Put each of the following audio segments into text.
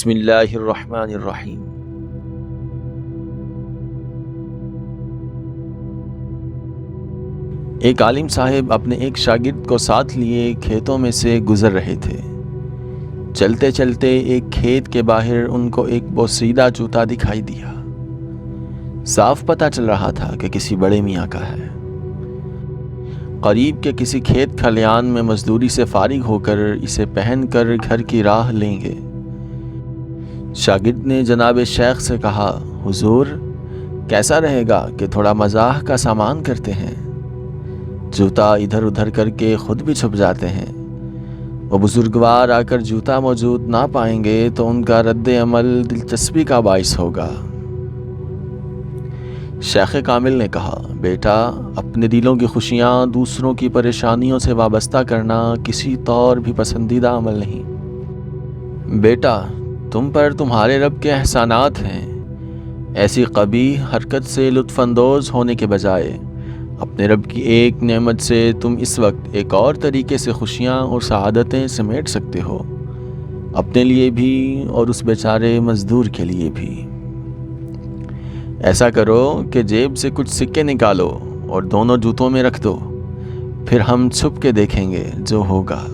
بسم اللہ الرحمن الرحیم۔ ایک عالم صاحب اپنے ایک شاگرد کو ساتھ لیے کھیتوں میں سے گزر رہے تھے۔ چلتے چلتے ایک کھیت کے باہر ان کو ایک بوسیدہ جوتا دکھائی دیا۔ صاف پتہ چل رہا تھا کہ کسی بڑے میاں کا ہے۔ قریب کے کسی کھیت کھلیان میں مزدوری سے فارغ ہو کر اسے پہن کر گھر کی راہ لیں گے۔ شاگرد نے جناب شیخ سے کہا، حضور کیسا رہے گا کہ تھوڑا مزاح کا سامان کرتے ہیں؟ جوتا ادھر ادھر کر کے خود بھی چھپ جاتے ہیں۔ وہ بزرگوار آ کر جوتا موجود نہ پائیں گے تو ان کا رد عمل دلچسپی کا باعث ہوگا۔ شیخ کامل نے کہا، بیٹا اپنے دلوں کی خوشیاں دوسروں کی پریشانیوں سے وابستہ کرنا کسی طور بھی پسندیدہ عمل نہیں۔ بیٹا تم پر تمہارے رب کے احسانات ہیں۔ ایسی قبیح حرکت سے لطف اندوز ہونے کے بجائے اپنے رب کی ایک نعمت سے تم اس وقت ایک اور طریقے سے خوشیاں اور سعادتیں سمیٹ سکتے ہو، اپنے لیے بھی اور اس بیچارے مزدور کے لیے بھی۔ ایسا کرو کہ جیب سے کچھ سکے نکالو اور دونوں جوتوں میں رکھ دو، پھر ہم چھپ کے دیکھیں گے جو ہوگا۔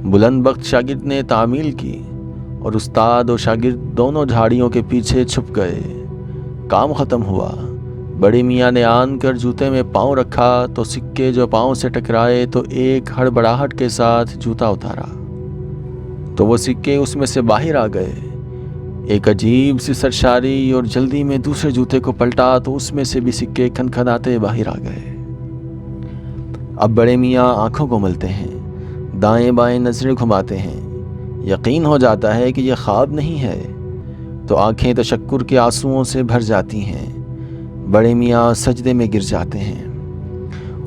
بلند بخت شاگرد نے تعمیل کی اور استاد اور شاگرد دونوں جھاڑیوں کے پیچھے چھپ گئے۔ کام ختم ہوا۔ بڑے میاں نے آن کر جوتے میں پاؤں رکھا تو سکے جو پاؤں سے ٹکرائے تو ایک ہڑبڑاہٹ کے ساتھ جوتا اتارا تو وہ سکے اس میں سے باہر آ گئے۔ ایک عجیب سی سرشاری اور جلدی میں دوسرے جوتے کو پلٹا تو اس میں سے بھی سکے کھنکھناتے باہر آ گئے۔ اب بڑے میاں آنکھوں کو ملتے ہیں، دائیں بائیں نظریں گھماتے ہیں۔ یقین ہو جاتا ہے کہ یہ خواب نہیں ہے تو آنکھیں تشکر کے آنسوؤں سے بھر جاتی ہیں۔ بڑے میاں سجدے میں گر جاتے ہیں۔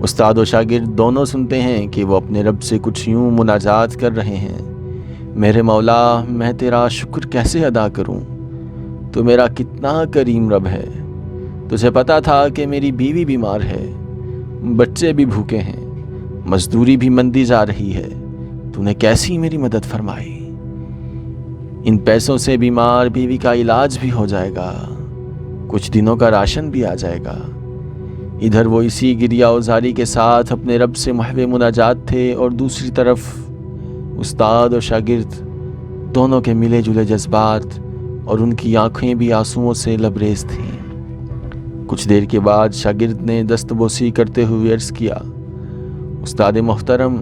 استاد و شاگرد دونوں سنتے ہیں کہ وہ اپنے رب سے کچھ یوں مناجات کر رہے ہیں، میرے مولا میں تیرا شکر کیسے ادا کروں؟ تو میرا کتنا کریم رب ہے۔ تجھے پتا تھا کہ میری بیوی بیمار ہے، بچے بھی بھوکے ہیں، مزدوری بھی مندی جا رہی ہے، تو نے کیسی میری مدد فرمائی؟ ان پیسوں سے بیمار بیوی کا علاج بھی ہو جائے گا، کچھ دنوں کا راشن بھی آ جائے گا۔ ادھر وہ اسی گریا اوزاری کے ساتھ اپنے رب سے محو مناجات تھے اور دوسری طرف استاد اور شاگرد دونوں کے ملے جلے جذبات اور ان کی آنکھیں بھی آنسوؤں سے لبریز تھیں۔ کچھ دیر کے بعد شاگرد نے دست بوسی کرتے ہوئے عرض کیا، استاد محترم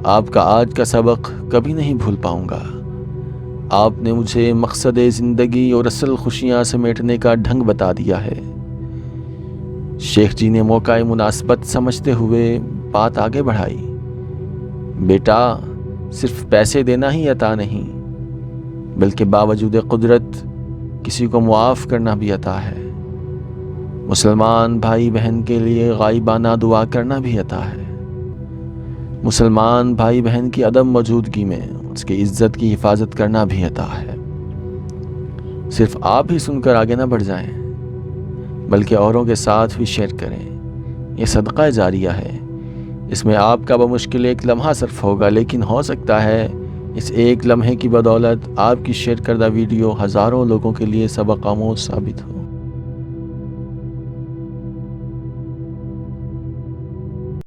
آپ کا آج کا سبق کبھی نہیں بھول پاؤں گا۔ آپ نے مجھے مقصد زندگی اور اصل خوشیاں سمیٹنے کا ڈھنگ بتا دیا ہے۔ شیخ جی نے موقع مناسبت سمجھتے ہوئے بات آگے بڑھائی، بیٹا صرف پیسے دینا ہی عطا نہیں، بلکہ باوجود قدرت کسی کو معاف کرنا بھی عطا ہے۔ مسلمان بھائی بہن کے لیے غائبانہ دعا کرنا بھی عطا ہے۔ مسلمان بھائی بہن کی عدم موجودگی میں اس کی عزت کی حفاظت کرنا بھی عطا ہے۔ صرف آپ ہی سن کر آگے نہ بڑھ جائیں، بلکہ اوروں کے ساتھ بھی شیئر کریں۔ یہ صدقہ جاریہ ہے۔ اس میں آپ کا بمشکل ایک لمحہ صرف ہوگا، لیکن ہو سکتا ہے اس ایک لمحے کی بدولت آپ کی شیئر کردہ ویڈیو ہزاروں لوگوں کے لیے سبق آموز ثابت ہو۔